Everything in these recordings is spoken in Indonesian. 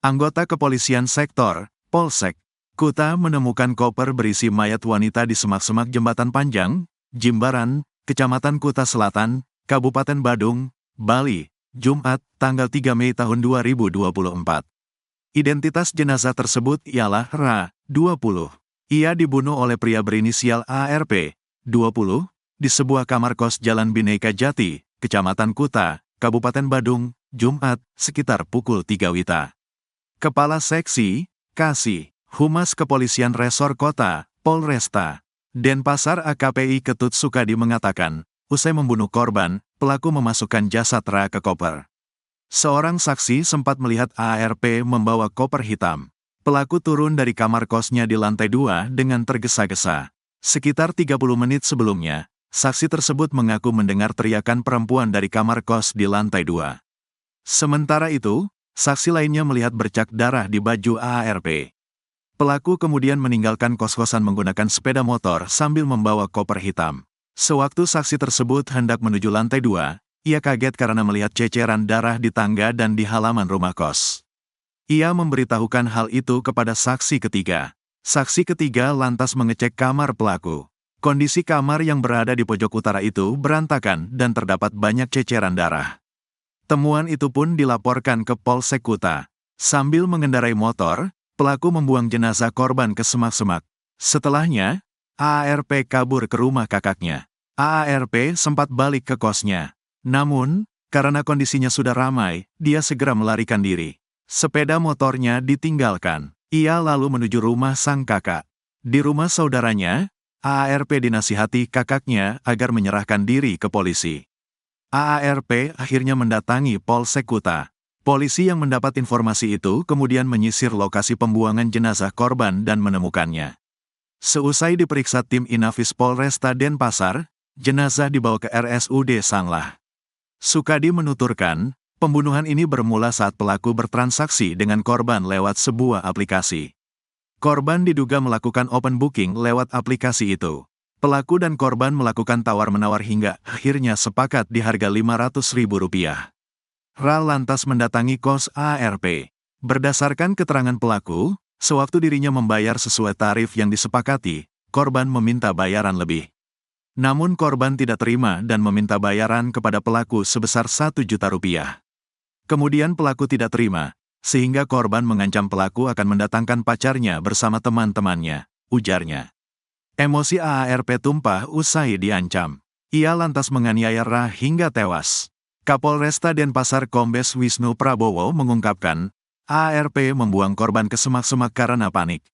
Anggota kepolisian sektor, Polsek, Kuta menemukan koper berisi mayat wanita di semak-semak Jembatan Panjang, Jimbaran, Kecamatan Kuta Selatan, Kabupaten Badung, Bali, Jumat, tanggal 3 Mei tahun 2024. Identitas jenazah tersebut ialah Ra, 20. Ia dibunuh oleh pria berinisial ARP, 20, di sebuah kamar kos Jalan Bhinneka Jati, Kecamatan Kuta, Kabupaten Badung, Jumat, sekitar pukul 3 WITA. Kepala Seksi, Kasih, Humas Kepolisian Resor Kota, Polresta, Denpasar AKPI Ketut Sukadi mengatakan, usai membunuh korban, pelaku memasukkan jasad Ra ke koper. Seorang saksi sempat melihat ARP membawa koper hitam. Pelaku turun dari kamar kosnya di lantai 2 dengan tergesa-gesa. Sekitar 30 menit sebelumnya, saksi tersebut mengaku mendengar teriakan perempuan dari kamar kos di lantai 2. Sementara itu, saksi lainnya melihat bercak darah di baju ARP. Pelaku kemudian meninggalkan kos-kosan menggunakan sepeda motor sambil membawa koper hitam. Sewaktu saksi tersebut hendak menuju lantai 2, ia kaget karena melihat ceceran darah di tangga dan di halaman rumah kos. Ia memberitahukan hal itu kepada saksi ketiga. Saksi ketiga lantas mengecek kamar pelaku. Kondisi kamar yang berada di pojok utara itu berantakan dan terdapat banyak ceceran darah. Temuan itu pun dilaporkan ke Polsek Kuta. Sambil mengendarai motor, pelaku membuang jenazah korban ke semak-semak. Setelahnya, ARP kabur ke rumah kakaknya. ARP sempat balik ke kosnya. Namun, karena kondisinya sudah ramai, dia segera melarikan diri. Sepeda motornya ditinggalkan. Ia lalu menuju rumah sang kakak. Di rumah saudaranya, ARP dinasihati kakaknya agar menyerahkan diri ke polisi. ARP akhirnya mendatangi Polsek Kuta. Polisi yang mendapat informasi itu kemudian menyisir lokasi pembuangan jenazah korban dan menemukannya. Seusai diperiksa tim Inafis Polresta Denpasar, jenazah dibawa ke RSUD Sanglah. Sukadi menuturkan, pembunuhan ini bermula saat pelaku bertransaksi dengan korban lewat sebuah aplikasi. Korban diduga melakukan open booking lewat aplikasi itu. Pelaku dan korban melakukan tawar-menawar hingga akhirnya sepakat di harga Rp500.000. Ra lantas mendatangi kos ARP. Berdasarkan keterangan pelaku, sewaktu dirinya membayar sesuai tarif yang disepakati, korban meminta bayaran lebih. Namun korban tidak terima dan meminta bayaran kepada pelaku sebesar Rp1.000.000. Kemudian pelaku tidak terima, sehingga korban mengancam pelaku akan mendatangkan pacarnya bersama teman-temannya, ujarnya. Emosi ARP tumpah usai diancam. Ia lantas menganiaya Ra hingga tewas. Kapolresta Denpasar Kombes Wisnu Prabowo mengungkapkan, ARP membuang korban ke semak-semak karena panik.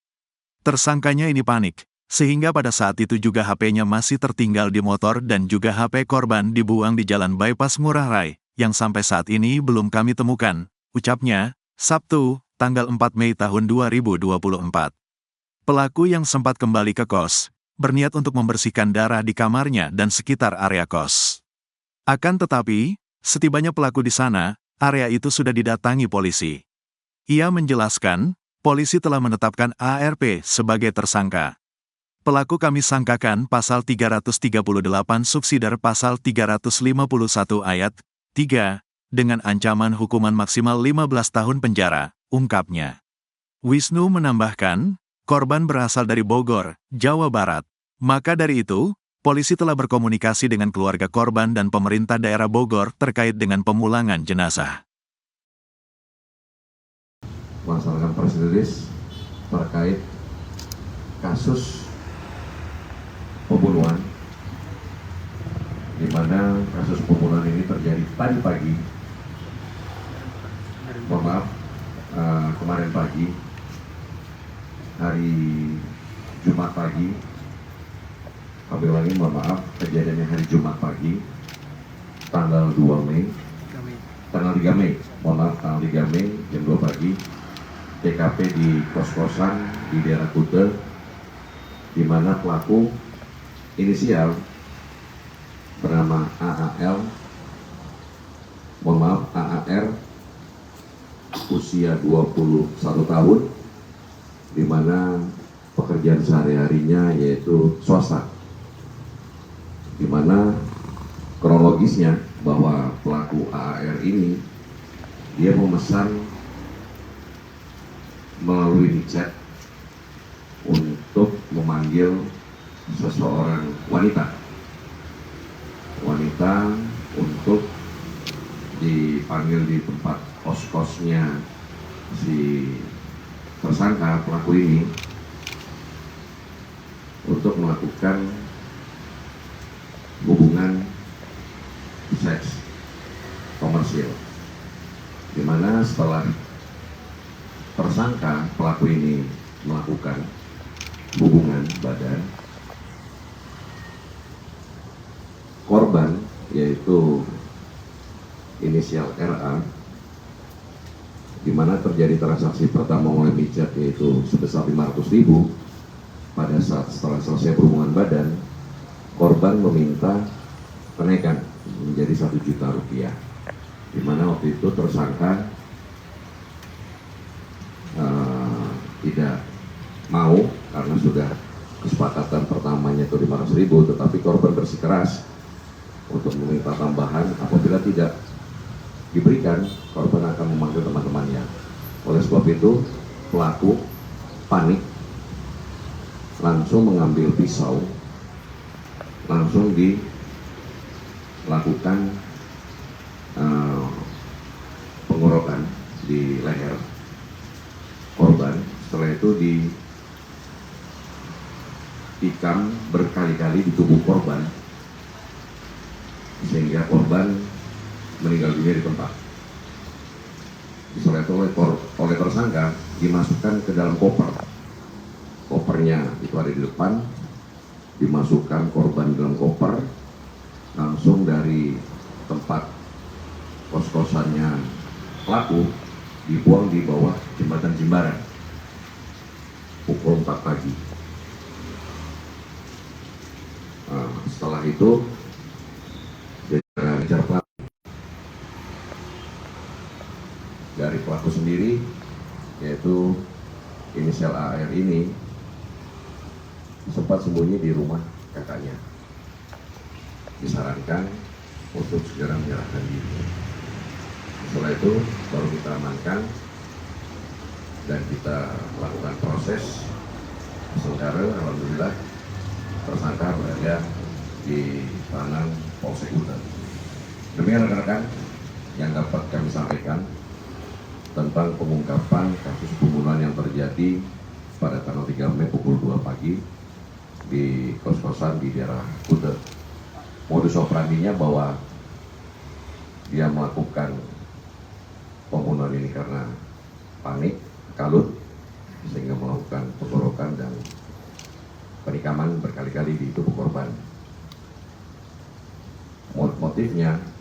Tersangkanya ini panik, sehingga pada saat itu juga HP-nya masih tertinggal di motor dan juga HP korban dibuang di Jalan Bypass Ngurah Rai, yang sampai saat ini belum kami temukan, ucapnya, Sabtu, tanggal 4 Mei tahun 2024. Pelaku yang sempat kembali ke kos, berniat untuk membersihkan darah di kamarnya dan sekitar area kos. Akan tetapi, setibanya pelaku di sana, area itu sudah didatangi polisi. Ia menjelaskan, polisi telah menetapkan ARP sebagai tersangka. Pelaku kami sangkakan pasal 338 subsidiar pasal 351 ayat 3, dengan ancaman hukuman maksimal 15 tahun penjara, ungkapnya. Wisnu menambahkan, korban berasal dari Bogor, Jawa Barat. Maka dari itu, polisi telah berkomunikasi dengan keluarga korban dan pemerintah daerah Bogor terkait dengan pemulangan jenazah. Melaksanakan press release terkait kasus pembunuhan, di mana kasus pembunuhan ini terjadi tadi pagi, kemarin pagi, hari Jumat pagi, kami ulangi, kejadiannya hari Jumat pagi, tanggal 2 Mei, tanggal 3 Mei, tanggal 3 Mei, jam 2 pagi, TKP di kos-kosan di daerah Kuta, di mana pelaku inisial bernama AAR, usia 21 tahun, di mana pekerjaan sehari-harinya yaitu swasta, di mana kronologisnya bahwa pelaku AAR ini dia memesan melalui chat untuk memanggil seseorang wanita untuk dipanggil di tempat kos-kosnya si tersangka pelaku ini untuk melakukan hubungan seks komersil, di mana setelah tersangka pelaku ini melakukan hubungan badan, korban yaitu inisial RA, di mana terjadi transaksi pertama oleh micet yaitu sebesar 500.000. Pada saat setelah selesai hubungan badan, korban meminta kenaikan menjadi 1 juta rupiah, di mana waktu itu tersangka tidak mau karena sudah kesepakatan pertamanya itu 500.000, tetapi korban bersikeras untuk meminta tambahan. Apabila tidak diberikan, korban akan memanggil teman-temannya. Oleh sebab itu, pelaku panik, langsung mengambil pisau, langsung dilakukan pengorokan di leher korban. Setelah itu ditikam berkali-kali di tubuh korban sehingga korban meninggal dunia di tempat. Setelah itu oleh tersangka dimasukkan ke dalam koper. Kopernya itu ada di depan, dimasukkan korban dalam koper, langsung dari tempat kos-kosannya pelaku dibuang di bawah jembatan Jimbaran pukul 4 pagi. Setelah itu kejar pelaku. Dari pelaku sendiri, yaitu inisial AR ini, sempat sembunyi di rumah kakaknya. Disarankan untuk segera menyerahkan diri. Setelah itu baru kita amankan dan kita lakukan proses. Sementara alhamdulillah tersangka berada di tangan Polsek Kuta. Demikian rekan-rekan yang dapat kami sampaikan tentang pengungkapan kasus pembunuhan yang terjadi pada tanggal 3 Mei pukul 2 pagi di kos-kosan di daerah Kuta. Modus operandinya bahwa dia melakukan pembunuhan ini karena panik, kalut, sehingga melakukan penggorokan dan penikaman berkali-kali di tubuh korban. Motifnya ya